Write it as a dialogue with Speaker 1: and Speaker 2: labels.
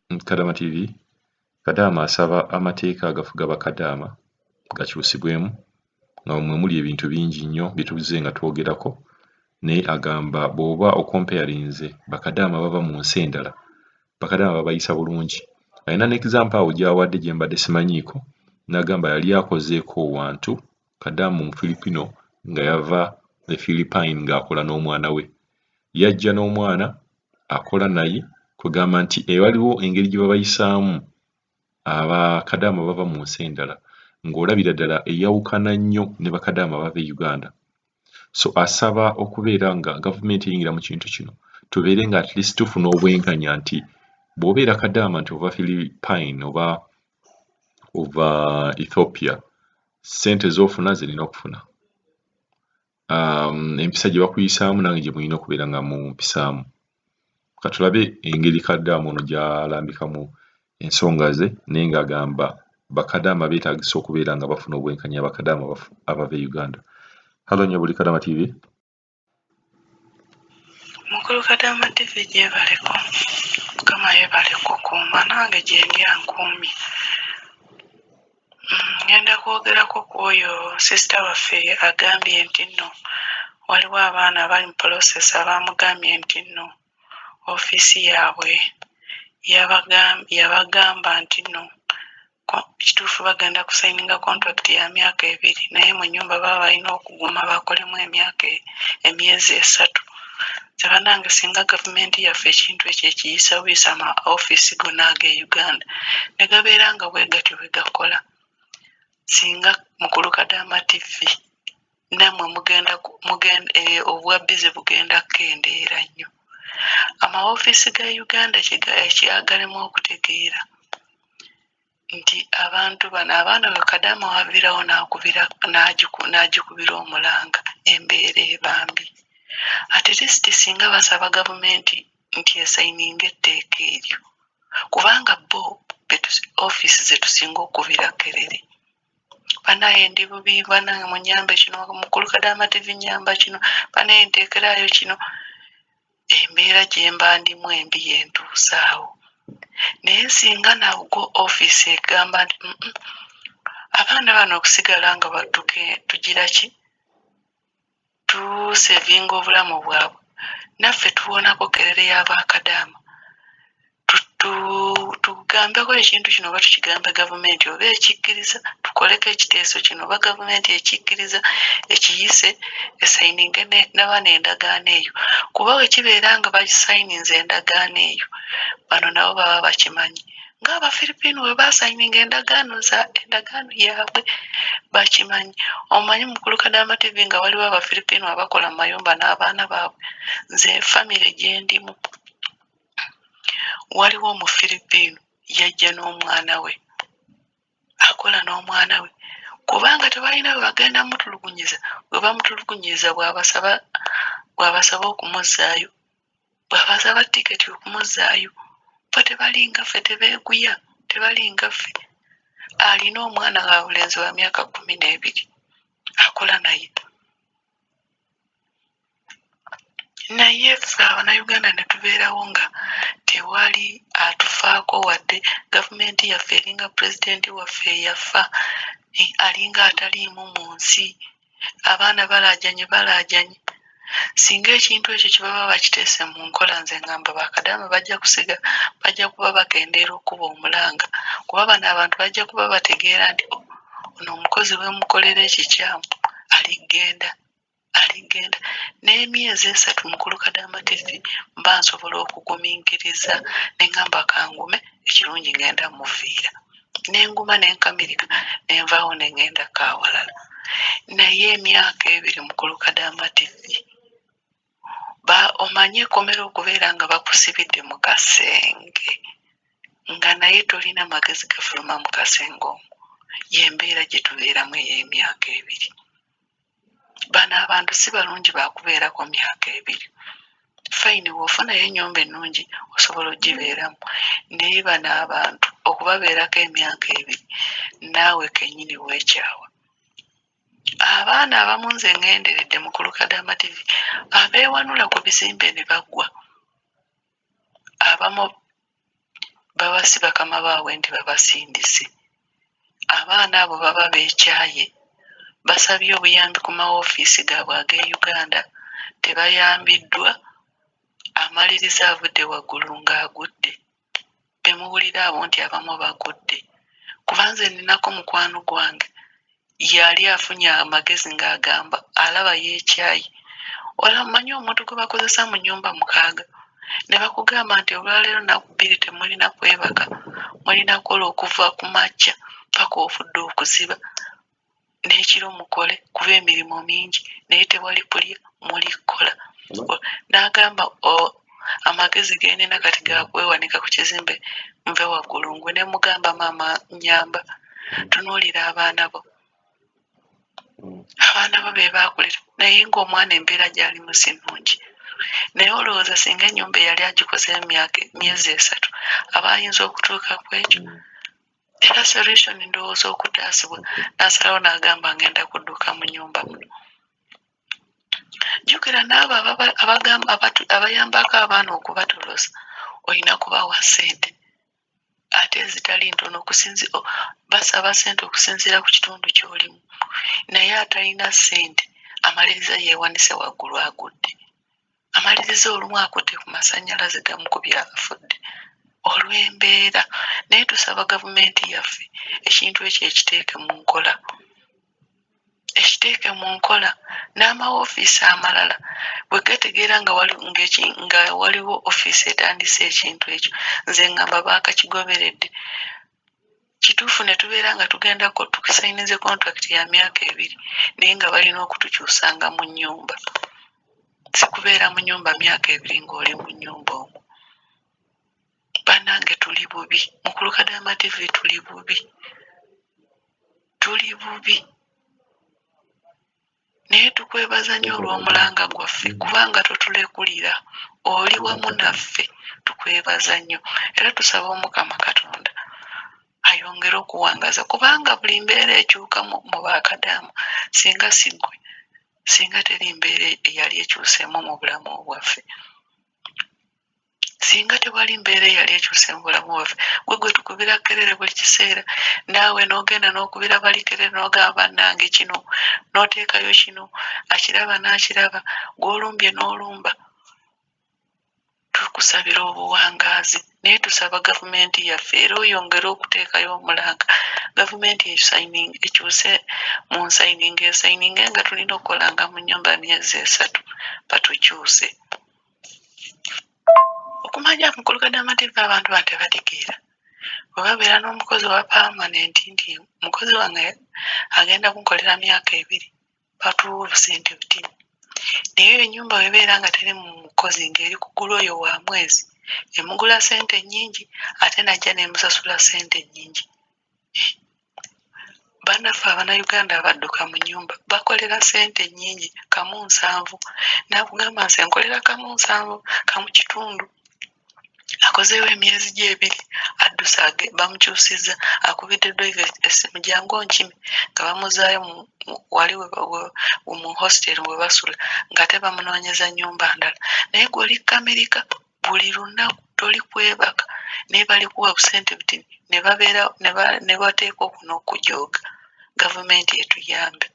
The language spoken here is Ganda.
Speaker 1: Kadaama TV. Kadaama asaba amateeka agafuga bakadaama gakyusibwemu nga mwe muli ebintu bingi nnyo bye tuzze nga twogerako, naye agamba bw'oba okompeyalinze bakadaama bava mu nsi endala, bakadaama babayisa bulungi. Alina n'example awo gy'awadde gye mbadde simanyiiko, n'agamba yali akozeeko wantu kadaama Mufiripino nga yava e Philippine ng'akola n'omwana we. Yajja n'omwana akola naye kugamba nti waliwo engeri gye babayisaamu abakadaama bava mu nsi endala ng'olabira ddala eyawukana nnyo ne bakadaama bava e Uganda. So asaba okubeera nga gavumenti eyingira mu kintu kino tubeere nga at least tufuna obwenkanya nti bw'obeera kadaama nti ova Philippine oba ova Ethiopia, ssente z'ofuna zirina okufuna. Empisa gye bakuyisaamu nange gye mulina okubeera nga mumpisaamu. Katulabe engeri kadaama ono gy'alambikamu ensonga ze naye ng'agamba bakadaama beetaagisa okubeera nga bafuna obwenkanya bakadaama abava e Uganda. Halo nnyo buli Kadaama TV.
Speaker 2: Mukulu Kadaama TV gyebaleko. Mukama yeebale kukuuma nange gye ndi ankuumye. Ngenda kwogerako ku oyo sisita waffe agambye nti nno waliwo abaana abali mu process abamugambye nti nno ofiisi yaabwe yabagamba nti nno kituufu bagenda kusayininga contract ya myaka 2 naye mu nnyumba baba balina okuguma bakolemu emyezi 3. Tebanange singa gavumenti yaffe ekintu ekyo ekiyisa buyisa ama ofiisi gonna ag'e Uganda ne gabeera nga bwe gatyo bwe gakola, singa Mukulu Kadaama TV nammwe mugenda obwa bize bugenda kukendeera nnyo. Amaofiisi ga Uganda ekyagalemu okutegeera nti abantu bano abaana bwe Kadaama wavirawo n'agikubira omulanga embeera ebambi. At least singa basaba gavumenti nti esayininga etteeka eryo, kubanga bo ofiisi ze tusinga okubira kerere. Banaye ndi bubi, banaye munyambe kino, Mukulu Kadaama TV nyamba kino, banaye nteekerayo kino. Embeera gye mba ndimu embi yentuusaawo. Naye singa nabwo ofiisi egamba nti abaana bano okusigala nga tugira ki tusevinga obulamu bwabwe, naffe tuwonako kerere y'abakadaama. Tugambeko ekintu kino oba tukigambe gavumenti oba ekikkiriza, tukoleko ekiteeso kino oba gavumenti ekikkiriza ekiyise esayininge n'abaana endagaano eyo. Kuba bwe kibeera nga basayininze endagaano eyo, bano nabo baba bakimanyi. Ng'Abafiripino bwe basayininga endagaano yaabwe bakimanyi. Omanyi Mukulu Kadaama TV nga waliwo Abafiripino abakola mu mayumba n'abaana baabwe. Nze famire gye ndimu waliwo Omufiripino yajja n'omwana we, akola n'omwana we, kubanga tebalina bwe bagenda mutulugunyiza. Bwe bamutulugunyiza bw'abasaba okumuzzaayo, bw'abasaba tiketi okumuzzaayo, bo tebalinga ffe, tebeeguya, tebalinga ffe. Alina omwana wa bulenzi wa myaka 12 akola naye. Naye ffe Abanayuganda ne tubeerawo nga tewali atufaako wadde gavumenti yaffe eringa pulezidenti waffe eyafa alinga ataliimu mu nsi. Abaana balaajanye. Singa ekintu ekyo kye baba bakiteese mu nkola, nze ngamba bakadaama bajja kuba bakendeera okuba omulanga, kuba bano abantu bajja kuba bategeera nti ono omukozi wemukolera ekikyamu aligenda. N'emyezi 3 Mukulu Kadaama TV mba nsobola okugumiikiriza ne ngamba kangume, ekirungi ngenda mufiira. Nenguma nenkamirika nenvaawo nengenda kawalala. Naye emyaka 2 Mukulu Kadaama TV omanye ekomera okubeera nga bakusibidde mu kasenge nga naye tolina magezi gafuluma mu kasenge omwo. Yembeera gye tubeeramu ey'emyaka 2. Bano abantu si balungi bakubeerako myaka 2. Fayini bw'ofunayo ennyumba ennungi osobola ogibeeramu, naye bano abantu okubabeerako emyaka 2 naawe kennyini weekyawa. Abaana abamu nze ngenderedde Mukulu Kadaama TV abeewanula ku bizimbe ne bagwa. Abamu babasiba kama baabwe nti babasindise. Abaana abo baba beekyaye, basabye obuyambi ku mawofiisi gaabwe ag'e Uganda, tebayambiddwa. Amaliriza avudde waggulu ng'agudde. Bemuwulira abo nti abamu bagudde. Kuba nze ninako mukwano gwange yali afunye amagezi ng'agamba alaba yeekyaye. Olamanyi omuntu gwe bakozesa mu nnyumba 6 ne bakugamba nti olwaleero naku 2 temulina kwebaka, mulina kukola okuva ku makya paka ofudde okuziba, n'ekiro mukole kuba emirimu mingi naye tewali kulya mulikola. N'agamba amagezi genina kati gakwewanika ku kizimbe nve waggulu. Ngwe ne mugamba maama nyamba, tunuulira abaana bo. Abaana bo be baakulira naye ng'omwana embeera gy'alimu si nnungi. Naye olowooza singa ennyumba eyali agikoze emyezi 3 aba ayinza okutuuka ku ekyo? Era solution ndowooza okutaasibwa. N'asalawo n'agamba ngenda kudduka mu nnyumba muno. Jjukira n'abo abayambako abaana okubatolosa olina kubawa ssente, ate ezitali ntono basaba ssente okusinziira ku kitundu ky'olimu. Naye atalina ssente amaliriza yeewanise waggulu agudde. Amaliriza olumu akutte ku masannyalaze gamukubye afudde olw'embeera. Naye tusaba gavumenti yaffe ekintu ekyo ekiteeke mu nkola. Ekiteeke mu nkola. N'amawofiisi amalala bwe gategeera nga waliwo ofiisi etandise ekintu ekyo, nze ngamba baakakigoberedde. Kituufu ne tubeera nga tugenda tukisayinize contract ya myaka 2 naye nga balina okutukyusanga mu nnyumba. Si kubeera mu nnyumba myaka 2 ng'oli mu nnyumba omwo. Bannange tuli bubi. Mu Kulukadama TV tuli bubi. Tuli bubi. Naye tukwebaza nnyo olw'omulanga gwaffe kubanga totulekulira. Oli wamu naffe tukwebaza nnyo. Era tusaba Omukama Katonda ayongere okuwangaza kubanga buli mbeera ekyuka mu Bakadaama singa siggwe, singa teri mbeera eyali ekyuseemu mu bulamu bwaffe. Singa tewali mbeera eyali ekyuse mu bulamu bwaffe, gwe tukubira kerere buli kiseera, naawe n'ogenda n'okubira bali kerere n'ogamba bannange kino, n'oteekayo kino, akiraba n'akiraba, gw'olumbye n'olumba. Tukusabira obuwangaazi naye tusaba gavumenti yaffe era oyongere okuteekayo omulanga. Gavumenti ekyuse mu nsayininga esayininge nga tulina okukolanga mu nnyumba myezi 3 batukyuse. Okumanya mu Kulukadama TV abantu tebategeera. Bwe babeera n'omukozi wa permanent nti mukozi wange agenda kunkolera myaka 2 batuwa obusente butini. Naye ennyumba webeera nga teri mu mukozi ng'eri kugula oyo wa mwezi emugula ssente nnyingi ate najja nemusasula ssente nnyingi. Bannaffe Abannayuganda abadduka mu nnyumba bakolera ssente nnyingi kamu 7. Nakugamba nze nkolera kamu 7 kamu kitundu. Akozeewo emyezi gye 2 addusa bamukyusizza akubidde drive essimu jangu onkime nga bamuzaayo wali mu hostel we basula nga tebamunoonyeza nnyumba ndala. Naye gw'oli Amerika buli lunaku toli kwebaka naye balikuwa busente butini ne bateeka okuno okujooga. Gavumenti etuyambe.